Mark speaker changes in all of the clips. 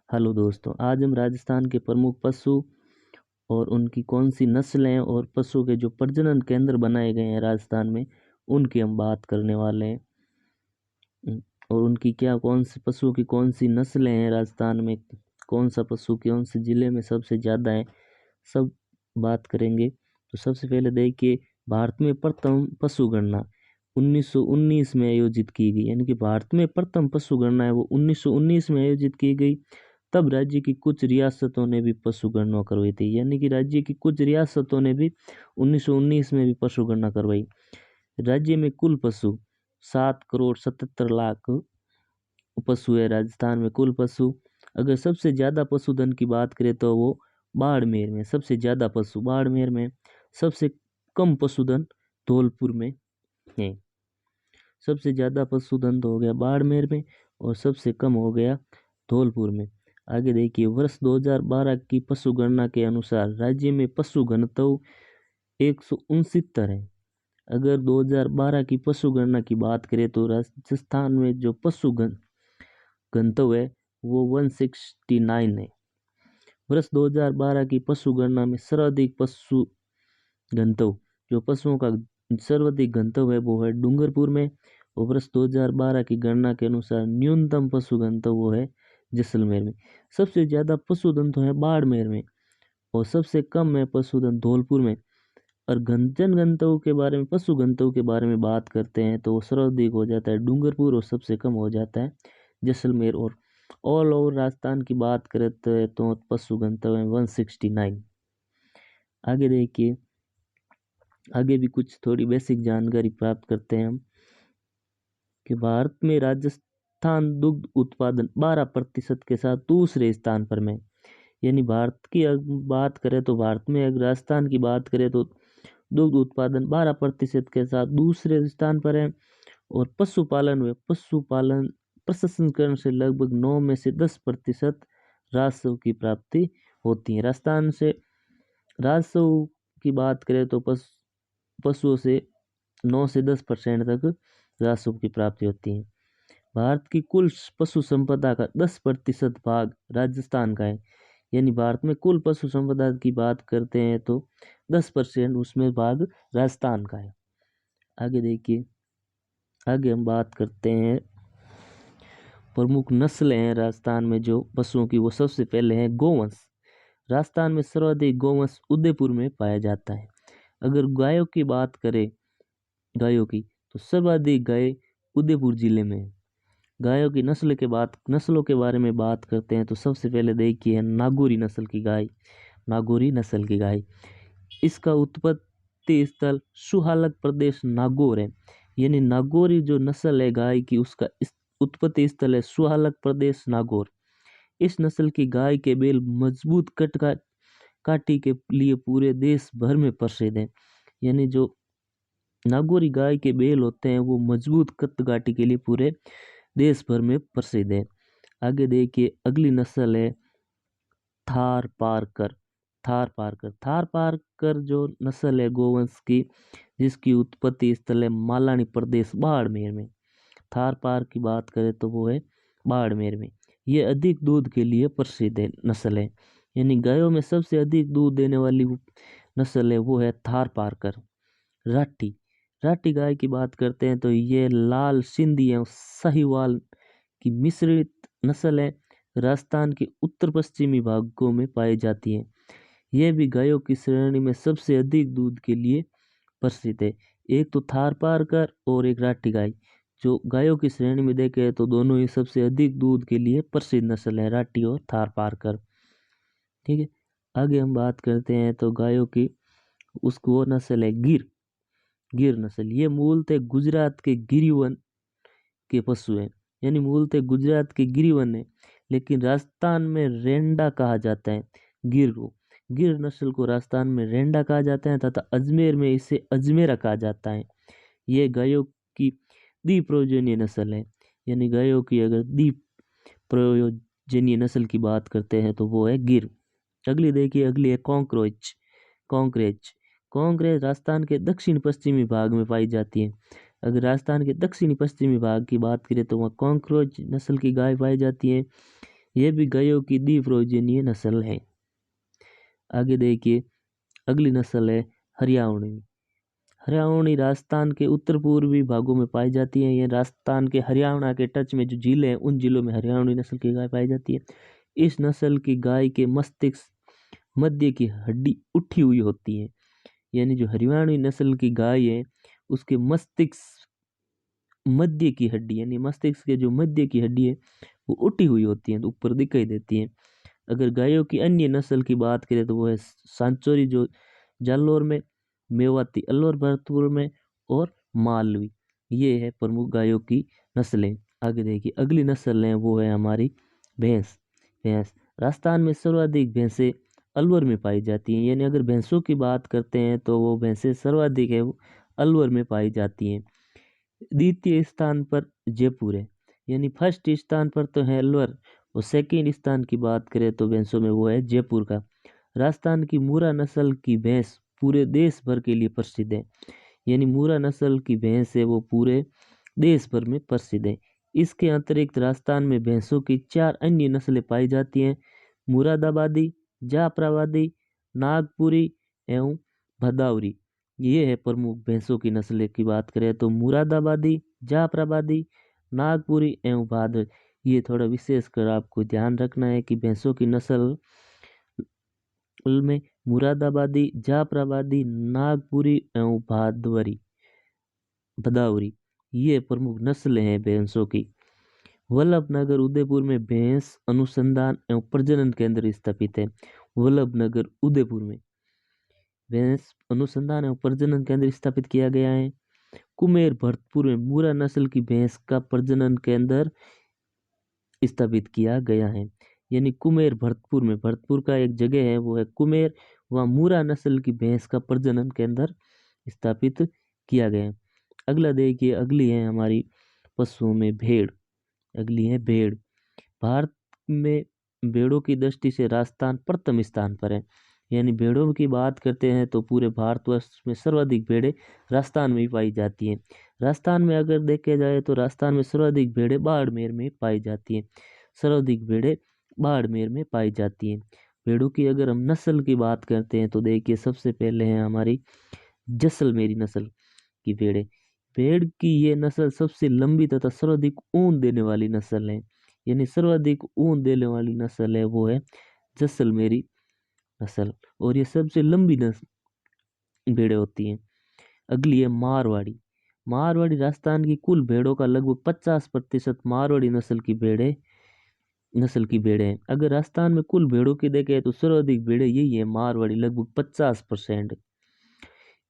Speaker 1: Hello दोस्तों, आज हम राजस्थान के प्रमुख पशु और उनकी कौन सी नस्लें और पशु के जो प्रजनन केंद्र बनाए गए हैं राजस्थान में, उनकी हम बात करने वाले हैं। और उनकी क्या कौन से पशुओं की कौन सी नस्लें हैं राजस्थान में, कौन सा पशु कौन से जिले में सबसे ज़्यादा है, सब बात करेंगे। तो सबसे पहले देखिए, भारत में प्रथम पशु गणना 1919 में आयोजित की गई। यानी कि भारत में प्रथम पशु गणना है वो 1919 में आयोजित की गई। तब राज्य की कुछ रियासतों ने भी पशु गणना करवाई थी। यानी कि राज्य की कुछ रियासतों ने भी 1919 में भी पशु गणना करवाई। राज्य में कुल पशु 7 करोड़ 77 लाख पशु है। राजस्थान में कुल पशु, अगर सबसे ज्यादा पशुधन की बात करें तो वो बाड़मेर में सबसे ज्यादा पशु, बाड़मेर में सबसे कम पशुधन धौलपुर में है। सबसे ज्यादा पशुधन तो हो गया बाड़मेर में और सबसे कम हो गया धौलपुर में। आगे देखिए, वर्ष 2012 की पशु गणना के अनुसार राज्य में पशु घनत्व 169 है। अगर 2012 की पशु गणना की बात करें तो राजस्थान में जो पशु घनत्व है वो 169 है। वर्ष 2012 की पशु गणना में सर्वाधिक पशु घनत्व, जो पशुओं का सर्वाधिक घनत्व है वो है डूंगरपुर में। और वर्ष 2012 की गणना के अनुसार न्यूनतम पशु घनत्व वो है जैसलमेर में। सबसे ज्यादा पशुधन तो है बाड़मेर में और सबसे कम है पशुधन धौलपुर में। और जनगणतव्य के बारे में, पशु घनत्व के बारे में बात करते हैं तो वो सर्वाधिक हो जाता है डूंगरपुर और सबसे कम हो जाता है जैसलमेर। और ऑल ओवर राजस्थान की बात करते हैं तो पशु घनत्व है 169। आगे देखिए, आगे भी कुछ थोड़ी बेसिक जानकारी प्राप्त करते हैं हम कि भारत में राजस्थान दुग्ध उत्पादन 12% के साथ दूसरे स्थान पर में। यानी भारत की अगर बात करें तो भारत में अगर राजस्थान की बात करें तो दुग्ध उत्पादन 12% के साथ दूसरे स्थान पर है। और पशुपालन प्रसंस्करण से लगभग 9 में से 10% राजस्व की प्राप्ति होती है। राजस्थान से राजस्व की बात करें तो पशुओं से 9 से 10% तक राजस्व की प्राप्ति होती है। भारत की कुल पशु संपदा का 10% भाग राजस्थान का है। यानी भारत में कुल पशु संपदा की बात करते हैं तो 10% उसमें भाग राजस्थान का है। आगे देखिए, आगे हम बात करते हैं प्रमुख नस्लें हैं राजस्थान में जो पशुओं की। वो सबसे पहले है गोवंश। राजस्थान में सर्वाधिक गोवंश उदयपुर में पाया जाता है। अगर गायों की बात करें, गायों की, तो सर्वाधिक गाय उदयपुर जिले में है। गायों की नस्लों के बारे में बात करते हैं तो सबसे पहले देखिए नागौरी नस्ल की गाय। नागौरी नस्ल की गाय, इसका उत्पत्ति स्थल सुहालक प्रदेश नागौर है। यानी नागौरी जो नस्ल है गाय की, उसका उत्पत्ति स्थल है सुहालक प्रदेश नागौर। इस नस्ल की गाय के बैल मजबूत काटी के लिए पूरे देश भर में प्रसिद्ध है। यानी जो नागौरी गाय के बैल होते हैं वो मजबूत काटी के लिए पूरे देश भर में प्रसिद्ध है। आगे देखिए, अगली नस्ल है थार पारकर। थार पारकर जो नस्ल है गोवंश की, जिसकी उत्पत्ति स्थल है मालानी प्रदेश बाड़मेर में। थार पार की बात करें तो वो है बाड़मेर में। ये अधिक दूध के लिए प्रसिद्ध है नस्ल है। यानी गायों में सबसे अधिक दूध देने वाली नस्ल है वो है थार पारकर। राठी राठी गाय की बात करते हैं तो ये लाल सिंधी एवं साहिवाल की मिश्रित नस्ल है। राजस्थान के उत्तर पश्चिमी भागों में पाई जाती है। यह भी गायों की श्रेणी में सबसे अधिक दूध के लिए प्रसिद्ध है। एक तो थार पारकर और एक राठी गाय, जो गायों की श्रेणी में देखे तो दोनों ही सबसे अधिक दूध के लिए प्रसिद्ध नस्ल है, राठी और थार पारकर। ठीक है, आगे हम बात करते हैं तो गायों की, उसको वो नस्ल है गिर नस्ल। ये मूलतः गुजरात के गिरिवन के पशु हैं। यानी मूलतः गुजरात के गिरिवन है, लेकिन राजस्थान में रेंडा कहा जाता है गिर को। गिर नस्ल को राजस्थान में रेंडा कहा जाता है तथा अजमेर में इसे अजमेरा कहा जाता है। ये गायों की द्विप्रयोजनीय नस्ल है। यानी गायों की अगर द्विप्रयोजनीय नस्ल की बात करते हैं तो वो है गिर। अगली देखिए, अगली है कॉन्क्रेज। कॉन्क्रेज राजस्थान के दक्षिण पश्चिमी भाग में पाई जाती है। अगर राजस्थान के दक्षिणी पश्चिमी भाग की बात करें तो वहाँ कॉन्क्रेज नस्ल की गाय पाई जाती है। यह भी गायों की द्विप्रयोजनीय नस्ल है। आगे देखिए, अगली नस्ल है हरियाणवी। हरियाणवी राजस्थान के उत्तर पूर्वी भागों में पाई जाती है। ये राजस्थान के हरियाणा के टच में जो जिले हैं उन जिलों में हरियाणवी नस्ल की गाय पाई जाती है। इस नस्ल की गाय के मस्तिष्क मध्य की हड्डी उठी हुई होती है। यानी जो हरियाणवी नस्ल की गाय है उसके मस्तिष्क मध्य की हड्डी यानी मस्तिष्क के जो मध्य की हड्डी है वो उठी हुई होती है, तो ऊपर दिखाई देती है। अगर गायों की अन्य नस्ल की बात करें तो वो है सांचौरी जो जालौर में, मेवाती अलवर भरतपुर में और मालवी। ये है प्रमुख गायों की नस्लें। आगे देखिए, अगली नस्ल है वो है हमारी भैंस। भैंस राजस्थान में सर्वाधिक भैंसें अलवर में पाई जाती हैं। यानी अगर भैंसों की बात करते हैं तो वो भैंसें सर्वाधिक है वो अलवर में पाई जाती हैं। द्वितीय स्थान पर जयपुर है, यानी फर्स्ट स्थान पर तो है अलवर और सेकंड स्थान की बात करें तो भैंसों में वो है जयपुर का। राजस्थान की मुर्रा नस्ल की भैंस पूरे देश भर के लिए प्रसिद्ध है। यानी मुर्रा नस्ल की भैंस है वो पूरे देश भर में प्रसिद्ध है। इसके अतिरिक्त राजस्थान में भैंसों की 4 अन्य नस्लें पाई जाती हैं। मुरादाबादी, जाफराबादी, नागपुरी एवं भदावरी। ये है प्रमुख भैंसों की नस्लें की बात करें तो मुरादाबादी, जाफराबादी, नागपुरी एवं भादर। ये थोड़ा विशेष कर आपको ध्यान रखना है कि भैंसों की नस्ल में मुरादाबादी, जाफराबादी, नागपुरी एवं भदावरी ये प्रमुख नस्लें हैं भैंसों की। वल्लभनगर उदयपुर में भैंस अनुसंधान एवं प्रजनन केंद्र स्थापित है। वल्लभनगर उदयपुर में भैंस अनुसंधान एवं प्रजनन केंद्र स्थापित किया गया है। कुमेर भरतपुर में मुर्रा नस्ल की भैंस का प्रजनन केंद्र स्थापित किया गया है। यानी कुमेर भरतपुर में, भरतपुर का एक जगह है वो है कुमेर, वहाँ मुर्रा नस्ल की भैंस का प्रजनन केंद्र स्थापित किया गया है। अगला देखिए, अगली है हमारी पशुओं में भेड़। अगली है भेड़। भारत में भेड़ों की दृष्टि से राजस्थान प्रथम स्थान पर है। यानी भेड़ों की बात करते हैं तो पूरे भारतवर्ष में सर्वाधिक भेड़ें राजस्थान में ही पाई जाती हैं। राजस्थान में अगर देखे जाए तो राजस्थान में सर्वाधिक भेड़ें बाड़मेर में पाई जाती हैं। सर्वाधिक भेड़ें बाड़मेर में पाई जाती हैं। भेड़ों की अगर हम नस्ल की बात करते हैं तो देखिए, सबसे पहले है हमारी जैसलमेरी नस्ल की भेड़ें। भेड़ की ये नस्ल सबसे लंबी तथा सर्वाधिक ऊन देने वाली नस्ल है। यानी सर्वाधिक ऊन देने वाली नस्ल है वो है जैसलमेरी नस्ल, और ये सबसे लंबी नस्ल भेड़ें होती हैं। अगली है मारवाड़ी। मारवाड़ी राजस्थान की कुल भेड़ों का लगभग 50% मारवाड़ी नस्ल की भेड़ें हैं। अगर राजस्थान में कुल भेड़ों की देखें तो सर्वाधिक भेड़ें यही है मारवाड़ी, लगभग 50%।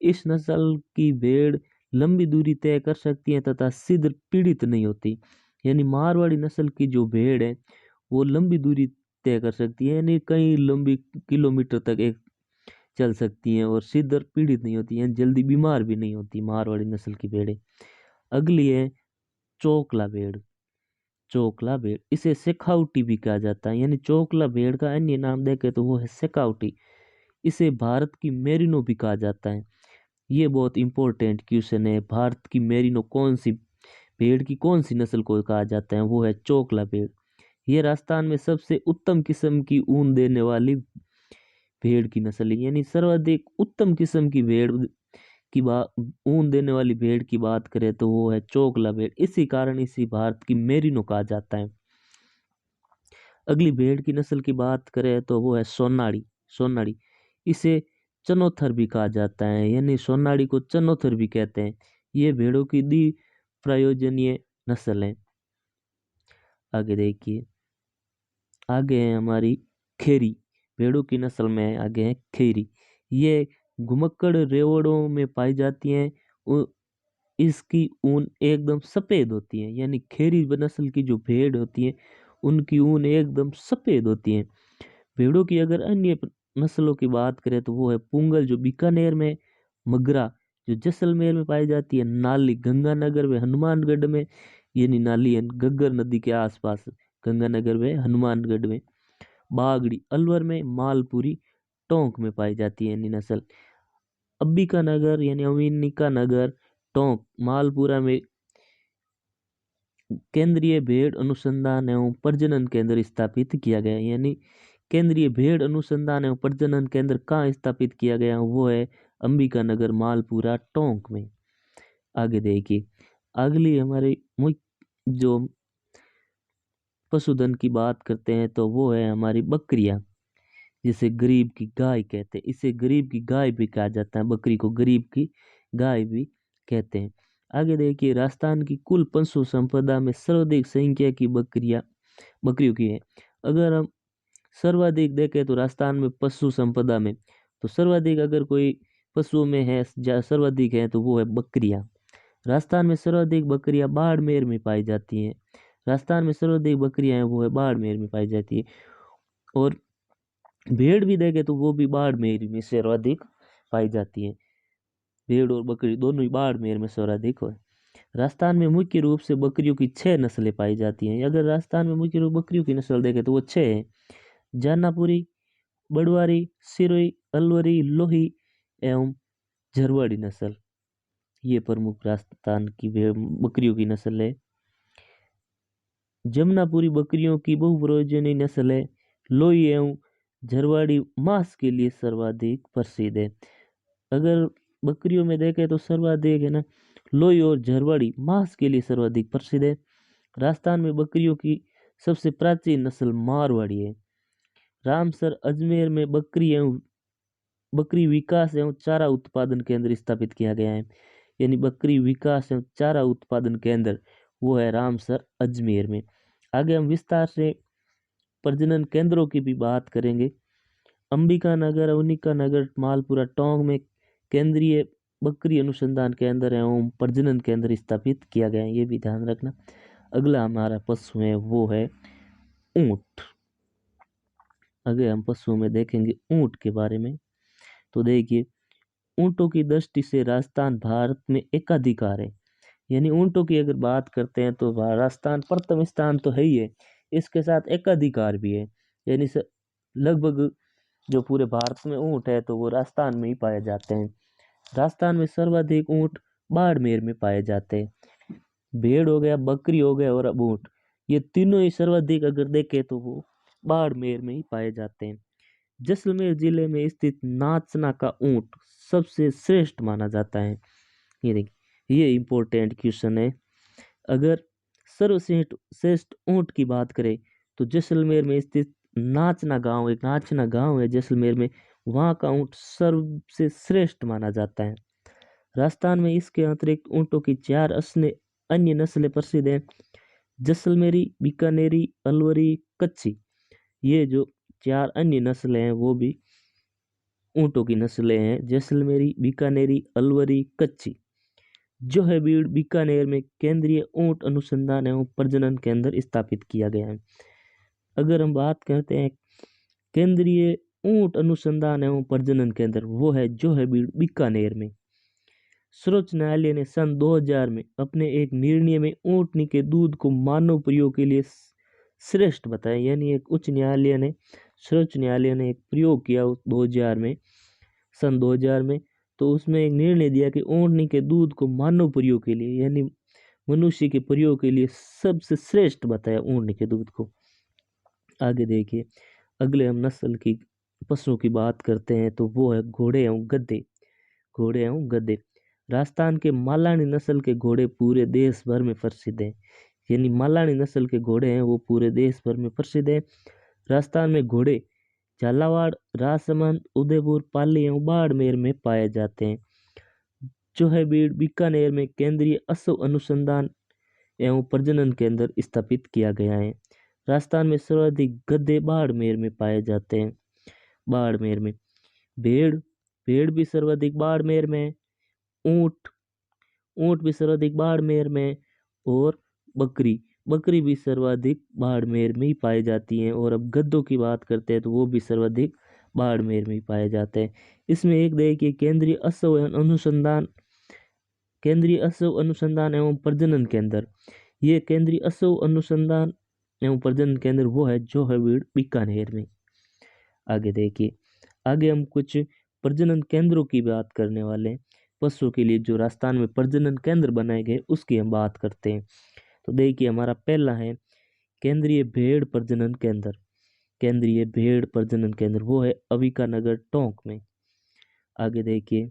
Speaker 1: इस नस्ल की भेड़ लंबी दूरी तय कर सकती है तथा शीघ्र पीड़ित नहीं होती। यानी मारवाड़ी नस्ल की जो भेड़ है वो लंबी दूरी तय कर सकती है, यानी कई लंबी किलोमीटर तक एक चल सकती हैं और शीघ्र पीड़ित नहीं होती हैं, जल्दी बीमार भी नहीं होती मारवाड़ी नस्ल की भेड़ें। अगली है चोकला भेड़। चोकला भेड़, इसे शेखावटी भी कहा जाता है। यानी चोकला भेड़ का अन्य नाम देखे तो वो है शेखावटी। इसे भारत की मेरिनो भी कहा जाता है। ये बहुत इंपॉर्टेंट क्वेश्चन है। भारत की मेरिनो कौन सी भेड़ की कौन सी नस्ल को कहा जाता है? वो है चोकला भेड़। ये राजस्थान में सबसे उत्तम किस्म की ऊन देने वाली भेड़ की नस्ल है। यानी सर्वाधिक उत्तम किस्म की भेड़ की बात, ऊन देने वाली भेड़ की बात करें तो वो है चोकला भेड़। इसी कारण इसी भारत की मेरिनो कहा जाता है। अगली भेड़ की नस्ल की बात करें तो वो है सोनाड़ी। सोनाड़ी, इसे चनोथर भी कहा जाता है। यानी सोनाड़ी को चनोथर भी कहते हैं। ये भेड़ों की प्रयोजनीय नस्ल है। आगे देखिए, आगे है हमारी खेरी। भेड़ों की नस्ल में आगे है खेरी। ये घुमक्कड़ रेवड़ों में पाई जाती हैं। इसकी ऊन एकदम सफेद होती है। यानी खेरी नस्ल की जो भेड़ होती है उनकी ऊन एकदम सफेद होती है। भेड़ों की अगर अन्य नस्लों की बात करें तो वो है पुंगल जो बीकानेर में, मगरा जो जैसलमेर में पाई जाती है, नाली गंगानगर में, हनुमानगढ़ में। यानी नाली है घग्गर नदी के आसपास, गंगानगर में, हनुमानगढ़ में। बागड़ी अलवर में, मालपुरी टोंक में पाई जाती है यानी नस्ल। अंबिका नगर यानी अविनिका नगर, टोंक, मालपुरा में केंद्रीय भेड़ अनुसंधान एवं प्रजनन केंद्र स्थापित किया गया। यानी केंद्रीय भेड़ अनुसंधान एवं प्रजनन केंद्र कहाँ स्थापित किया गया, वो है अंबिका नगर, मालपुरा, टोंक में। आगे देखिए, अगली हमारी जो पशुधन की बात करते हैं तो वो है हमारी बकरियां, जिसे गरीब की गाय कहते हैं। इसे गरीब की गाय भी कहा जाता है, बकरी को गरीब की गाय भी कहते हैं। आगे देखिए, राजस्थान की कुल पशु संपदा में सर्वाधिक संख्या की बकरियों की है। अगर हम सर्वाधिक देखें तो राजस्थान में पशु संपदा में, तो सर्वाधिक अगर कोई पशुओं में है, सर्वाधिक है तो वो है बकरियां। राजस्थान में सर्वाधिक बकरियां बाड़मेर में पाई जाती हैं। राजस्थान में सर्वाधिक बकरियां हैं वो है बाड़मेर में पाई जाती है। और भेड़ भी देखे तो वो भी बाड़मेर में सर्वाधिक पाई जाती है। भेड़ और बकरी दोनों ही बाड़मेर में सर्वाधिक है। राजस्थान में मुख्य रूप से बकरियों की 6 नस्लें पाई जाती हैं। अगर राजस्थान में मुख्य रूप बकरियों की नस्ल देखे तो वो 6 है। जानापुरी, बड़वारी, सिरोही, अलवरी, लोही एवं झरवाड़ी नस्ल, ये प्रमुख राजस्थान की बकरियों की नस्ल है। जमुनापुरी बकरियों की बहुप्रयोजनीय नस्ल है। लोही एवं झरवाड़ी मांस के लिए सर्वाधिक प्रसिद्ध है। अगर बकरियों में देखें तो सर्वाधिक है ना, लोही और झरवाड़ी मांस के लिए सर्वाधिक प्रसिद्ध है। राजस्थान में बकरियों की सबसे प्राचीन नस्ल मारवाड़ी है। रामसर अजमेर में बकरी विकास एवं चारा उत्पादन केंद्र स्थापित किया गया है। यानी बकरी विकास एवं चारा उत्पादन केंद्र वो है रामसर अजमेर में। आगे हम विस्तार से प्रजनन केंद्रों की भी बात करेंगे। अंबिका नगर, उनिका नगर, मालपुरा, टोंक में केंद्रीय बकरी अनुसंधान केंद्र एवं प्रजनन केंद्र स्थापित किया गया है, ये भी ध्यान रखना। अगला हमारा पशु है वो है ऊंट। अगर हम पशुओं में देखेंगे ऊंट के बारे में, तो देखिए, ऊंटों की दृष्टि से राजस्थान भारत में एकाधिकार है। यानी ऊंटों की अगर बात करते हैं तो राजस्थान प्रथम स्थान तो है ही है, इसके साथ एकाधिकार भी है। यानी लगभग जो पूरे भारत में ऊंट है तो वो राजस्थान में ही पाए जाते हैं। राजस्थान में सर्वाधिक ऊंट बाड़मेर में पाए जाते हैं। भेड़ हो गया, बकरी हो गया और अब ऊंट, ये तीनों ही सर्वाधिक अगर देखें तो वो बाड़मेर में ही पाए जाते हैं। जैसलमेर जिले में स्थित नाचना का ऊंट सबसे श्रेष्ठ माना जाता है। ये देखिए, ये इंपॉर्टेंट क्वेश्चन है। अगर सर्वश्रेष्ठ श्रेष्ठ ऊंट की बात करें तो जैसलमेर में स्थित नाचना गांव है जैसलमेर में, वहाँ का ऊंट सबसे श्रेष्ठ माना जाता है। राजस्थान में इसके अतिरिक्त ऊंटों की 4 अन्य नस्लें प्रसिद्ध हैं। जैसलमेरी, बीकानेरी, अलवरी, कच्छी, ये जो 4 अन्य नस्लें हैं वो भी ऊंटों की नस्लें हैं। जैसलमेरी, बीकानेरी, अलवरी, कच्छी। जो है बीकानेर में केंद्रीय ऊंट अनुसंधान एवं प्रजनन केंद्र स्थापित किया गया है। अगर हम बात करते हैं केंद्रीय ऊंट अनुसंधान एवं प्रजनन केंद्र, वो है जो है बीकानेर में। सर्वोच्च न्यायालय ने सन 2000 में अपने एक निर्णय में ऊंटनी के दूध को मानव प्रयोग के लिए श्रेष्ठ बताया। यानी एक सर्वोच्च न्यायालय ने एक प्रयोग किया 2000 में, सन 2000 में, तो उसमें एक निर्णय दिया कि ऊंटनी के दूध को मानव प्रयोग के लिए, यानी मनुष्य के प्रयोग के लिए सबसे श्रेष्ठ बताया ऊंटनी के दूध को। आगे देखिए, अगले हम नस्ल की पशुओं की बात करते हैं तो वो है घोड़े एवं गधे। राजस्थान के मालानी नस्ल के घोड़े पूरे देश भर में प्रसिद्ध हैं। यानी मालानी नस्ल के घोड़े हैं वो पूरे देश भर में प्रसिद्ध है। राजस्थान में घोड़े झालावाड़, राजसमंद, उदयपुर, पाली एवं बाड़मेर में पाए जाते हैं। जो है बीकानेर में केंद्रीय अश्व अनुसंधान एवं प्रजनन केंद्र स्थापित किया गया है। राजस्थान में सर्वाधिक गधे बाड़मेर में पाए जाते हैं। बाड़मेर में भेड़ भेड़ भी सर्वाधिक बाड़मेर में, ऊंट ऊंट भी सर्वाधिक बाड़मेर में, और बकरी भी सर्वाधिक बाड़मेर में ही पाई जाती हैं। और अब गद्दों की बात करते हैं तो वो भी सर्वाधिक बाड़मेर में ही पाए जाते हैं। इसमें एक देखिए, केंद्रीय अश्व अनुसंधान एवं प्रजनन केंद्र, ये केंद्रीय अश्व अनुसंधान एवं प्रजनन केंद्र वो है जो है बीकानेर में। आगे देखिए, आगे हम कुछ प्रजनन केंद्रों की बात करने वाले हैं। पशुओं के लिए जो राजस्थान में प्रजनन केंद्र बनाए गए उसकी हम बात करते हैं। तो देखिए हमारा पहला है केंद्रीय भेड़ प्रजनन केंद्र। केंद्रीय भेड़ प्रजनन केंद्र वो है अविकानगर टोंक में। आगे देखिए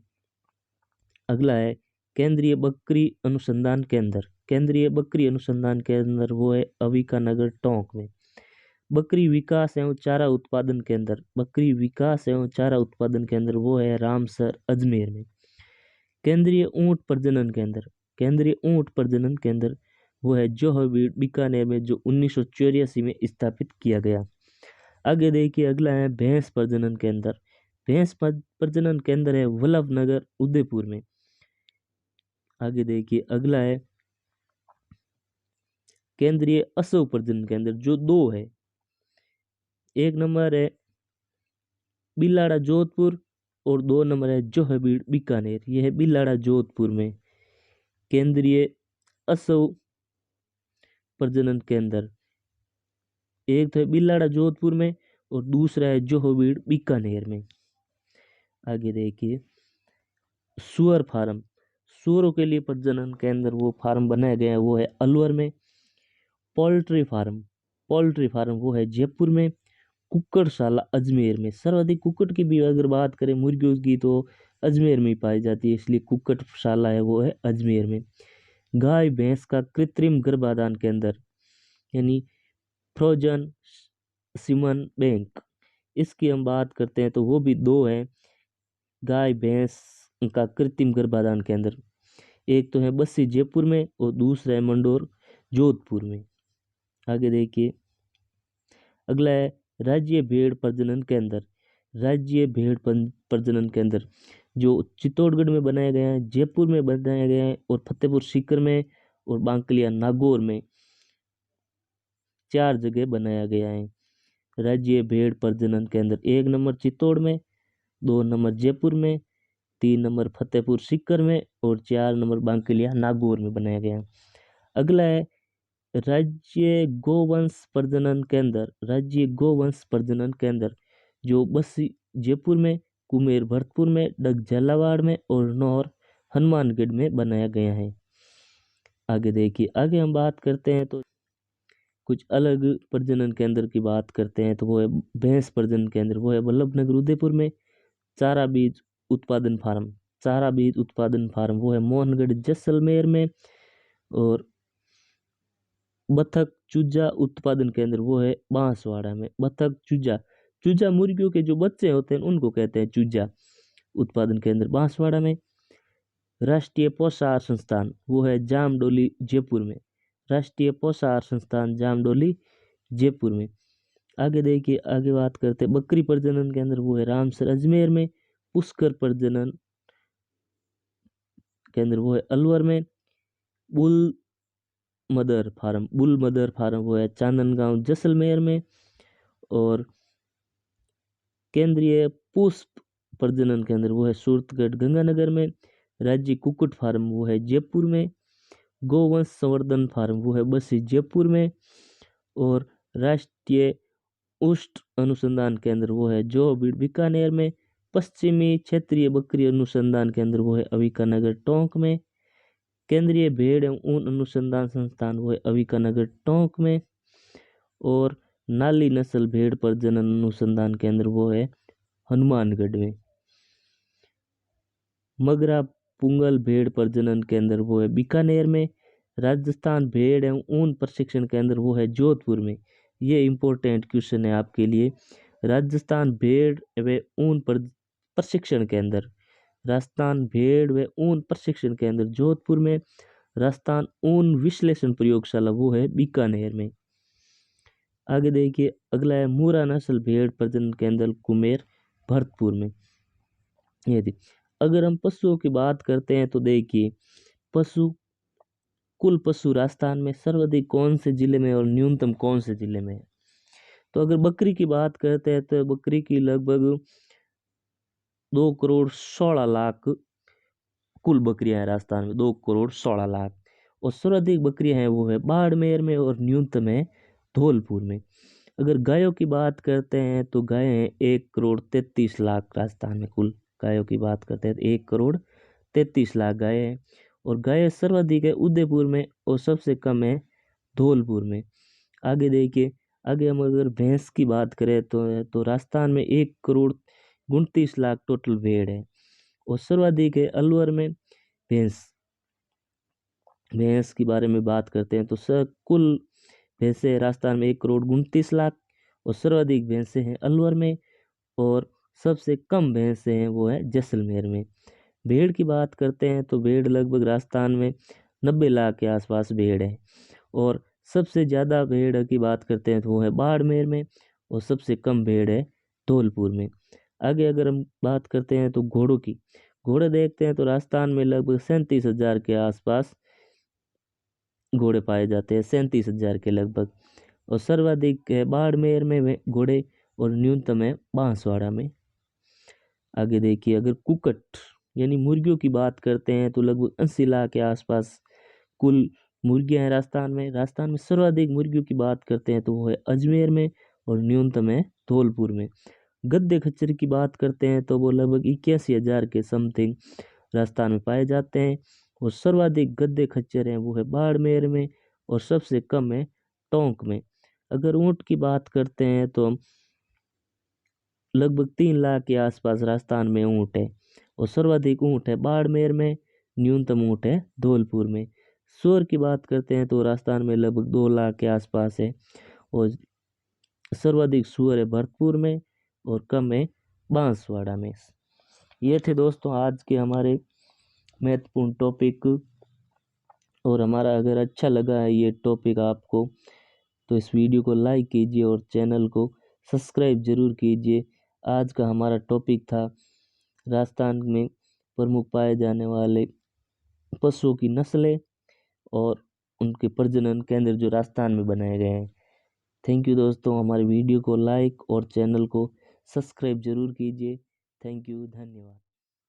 Speaker 1: अगला है केंद्रीय बकरी अनुसंधान केंद्र। केंद्रीय बकरी अनुसंधान केंद्र वो है अविकानगर टोंक में। बकरी विकास एवं चारा उत्पादन केंद्र। बकरी विकास एवं चारा उत्पादन केंद्र वो है रामसर अजमेर में। केंद्रीय ऊंट प्रजनन केंद्र। केंद्रीय ऊंट प्रजनन केंद्र वो है जोहबीड बीकानेर में, जो 1984 में स्थापित किया गया। आगे देखिए अगला है भैंस प्रजनन केंद्र। भैंस प्रजनन केंद्र है वल्लभनगर उदयपुर में। आगे देखिए अगला है केंद्रीय असव प्रजनन केंद्र, जो 2 है। एक नंबर है बिलाड़ा जोधपुर और 2 नंबर है जोहबीड बीकानेर। यह है बिलाड़ा जोधपुर में केंद्रीय असव प्रजनन केंद्र। एक तो है बिलाड़ा जोधपुर में और दूसरा है जोहबीड बीकानेर में। आगे देखिए सुअर फार्म। सुअरों के लिए प्रजनन केंद्र वो फार्म बनाया गया है वो है अलवर में। Poultry farm. पोल्ट्री फार्म वो है जयपुर में। कुक्कड़शाला अजमेर में। सर्वाधिक कुक्कट की भी अगर बात करें मुर्गियों की तो अजमेर में ही पाई जाती है, इसलिए कुक्कड़शाला है वो है अजमेर में। गाय भैंस का कृत्रिम गर्भाधान केंद्र यानी फ्रोजन सीमन बैंक, इसकी हम बात करते हैं तो वो भी 2 है गाय भैंस का कृत्रिम गर्भाधान केंद्र। एक तो है बस्सी जयपुर में और दूसरा है मंडोर जोधपुर में। आगे देखिए अगला है राज्य भेड़ प्रजनन केंद्र। राज्य भेड़ प्रजनन केंद्र जो चित्तौड़गढ़ में बनाया गया है, जयपुर में बनाया गया है और फतेहपुर सीकर में और बांकलिया नागौर में 4 जगह बनाया गया है। राज्य भेड़ प्रजनन केंद्र 1 नंबर चित्तौड़ में, 2 नंबर जयपुर में, 3 नंबर फतेहपुर सीकर में और 4 नंबर बांकलिया नागौर में बनाया गया है। अगला है राज्य गोवंश प्रजनन केंद्र। राज्य गोवंश प्रजनन केंद्र जो बस्सी जयपुर में, कुमेर भरतपुर में, डग झालावाड़ में और नौर हनुमानगढ़ में बनाया गया है। आगे देखिए आगे हम बात करते हैं तो कुछ अलग प्रजनन केंद्र की बात करते हैं तो वो है भैंस प्रजनन केंद्र वो है वल्लभनगर उदयपुर में। चारा बीज उत्पादन फार्म। चारा बीज उत्पादन फार्म वो है मोहनगढ़ जैसलमेर में। और बतख चूजा उत्पादन केंद्र वो है बांसवाड़ा में। बतख चूजा, चूजा मुर्गियों के जो बच्चे होते हैं उनको कहते हैं चूजा उत्पादन केंद्र बांसवाड़ा में। राष्ट्रीय पोषाहार संस्थान वो है जामडोली जयपुर में। राष्ट्रीय पोषाहार संस्थान जामडोली जयपुर में। आगे देखिए आगे बात करते हैं बकरी प्रजनन केंद्र वो है रामसर अजमेर में। पुष्कर प्रजनन केंद्र वो है अलवर में। बुल मदर फार्म वो है चांदनगांव जैसलमेर में। और केंद्रीय पुष्प प्रजनन केंद्र वो है सूरतगढ़ गंगानगर में। राज्य कुक्कुट फार्म वो है जयपुर में। गोवंश संवर्धन फार्म वो है बस्सी जयपुर में। और राष्ट्रीय उष्ट अनुसंधान केंद्र वो है जोहबीड बीकानेर में। पश्चिमी क्षेत्रीय बकरी अनुसंधान केंद्र वो है अविकानगर टोंक में। केंद्रीय भेड़ एवं ऊन अनुसंधान संस्थान वो है अविकानगर टोंक में। और नाली नस्ल भेड़ प्रजनन अनुसंधान केंद्र वो है हनुमानगढ़ में। मगरा पुंगल भेड़ प्रजनन केंद्र वो है बीकानेर में। राजस्थान भेड़ एवं ऊन प्रशिक्षण केंद्र वो है जोधपुर में। ये इंपॉर्टेंट क्वेश्चन है आपके लिए। राजस्थान भेड़ व ऊन प्रशिक्षण केंद्र, राजस्थान भेड़ व ऊन प्रशिक्षण केंद्र जोधपुर में। राजस्थान ऊन विश्लेषण प्रयोगशाला वो है बीकानेर में। आगे देखिए अगला है मूरा नस्ल भेड़ प्रजनन केंद्र कुमेर भरतपुर में। ये थी। अगर हम पशुओं की बात करते हैं तो देखिए कुल पशु राजस्थान में सर्वाधिक कौन से जिले में और न्यूनतम कौन से जिले में है। तो अगर बकरी की बात करते हैं तो बकरी की लगभग 2,16,00,000 कुल बकरियां हैं राजस्थान में, 2,16,00,000। और सर्वाधिक बकरियां हैं वो है बाड़मेर में और न्यूनतम है धौलपुर में। अगर गायों की बात करते हैं तो गाय हैं 1,33,00,000 राजस्थान में। कुल गायों की बात करते हैं तो 1,33,00,000 गाय हैं। और गाय सर्वाधिक है उदयपुर में और सबसे कम है धौलपुर में। आगे देखिए, आगे हम अगर भैंस की बात करें तो राजस्थान में 1,29,00,000 टोटल भेड़ है। और सर्वाधिक है अलवर में भैंस। भैंस के बारे में बात करते हैं तो कुल भैंसे राजस्थान में 1,29,00,000 और सर्वाधिक भैंसे हैं अलवर में। और सबसे कम भैंसे हैं वो है जैसलमेर में। भेड़ की बात करते हैं तो भेड़ लगभग राजस्थान में 90 लाख के आसपास भेड़ है। और सबसे ज़्यादा भेड़ की बात करते हैं तो वो है बाड़मेर में। और सबसे कम भेड़ है धौलपुर में। आगे अगर हम बात करते हैं तो घोड़ों की, घोड़े देखते हैं तो राजस्थान में लगभग 37,000 के आसपास घोड़े पाए जाते हैं, 37,000 के लगभग। और सर्वाधिक है बाड़मेर में घोड़े और न्यूनतम है बांसवाड़ा में। आगे देखिए, अगर कुक्कुट यानी मुर्गियों की बात करते हैं तो लगभग 80 लाख के आसपास कुल मुर्गियां हैं राजस्थान में। राजस्थान में सर्वाधिक मुर्गियों की बात करते हैं तो वो है अजमेर में और न्यूनतम है धौलपुर में। गद्दे खच्चर की बात करते हैं तो वो लगभग 81,000 के समथिंग राजस्थान में पाए जाते हैं। और सर्वाधिक गद्दे खच्चर हैं वो है बाड़मेर में और सबसे कम है टोंक में। अगर ऊँट की बात करते हैं तो लगभग 3 लाख के आसपास राजस्थान में ऊँट है। और सर्वाधिक ऊँट है बाड़मेर में, न्यूनतम ऊँट है धौलपुर में। सूअर की बात करते हैं तो राजस्थान में लगभग 2 लाख के आसपास है। और सर्वाधिक सूअर है भरतपुर में और कम है बांसवाड़ा में। ये थे दोस्तों आज के हमारे महत्वपूर्ण टॉपिक। और हमारा अगर अच्छा लगा है ये टॉपिक आपको तो इस वीडियो को लाइक कीजिए और चैनल को सब्सक्राइब जरूर कीजिए। आज का हमारा टॉपिक था राजस्थान में प्रमुख पाए जाने वाले पशुओं की नस्लें और उनके प्रजनन केंद्र जो राजस्थान में बनाए गए हैं। थैंक यू दोस्तों, हमारे वीडियो को लाइक और चैनल को सब्सक्राइब जरूर कीजिए। थैंक यू, धन्यवाद।